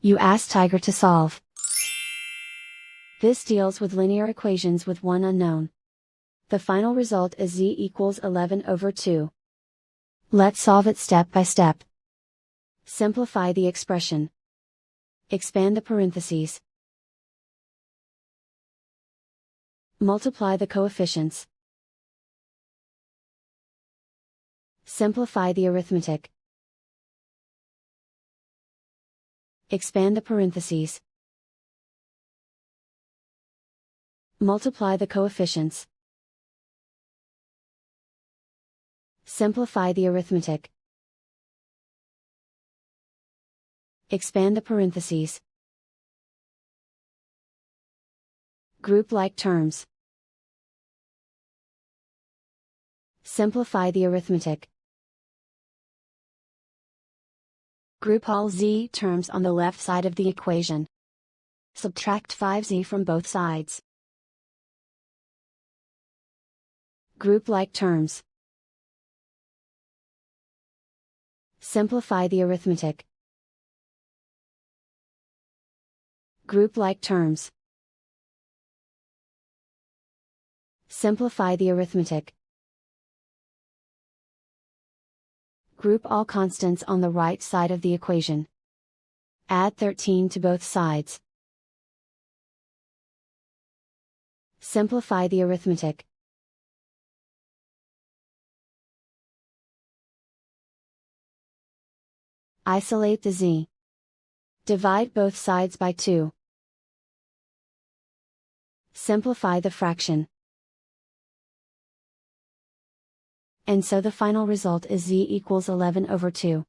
You ask Tiger to solve. This deals with linear equations with one unknown. The final result is z equals 11/2. Let's solve it step by step. Simplify the expression. Expand the parentheses. Multiply the coefficients. Simplify the arithmetic. Expand the parentheses. Multiply the coefficients. Simplify the arithmetic. Expand the parentheses. Group like terms. Simplify the arithmetic. Group all z terms on the left side of the equation. Subtract 5z from both sides. Group like terms. Simplify the arithmetic. Group like terms. Simplify the arithmetic. Group all constants on the right side of the equation. Add 13 to both sides. Simplify the arithmetic. Isolate the z. Divide both sides by 2. Simplify the fraction. And so the final result is z equals 11/2.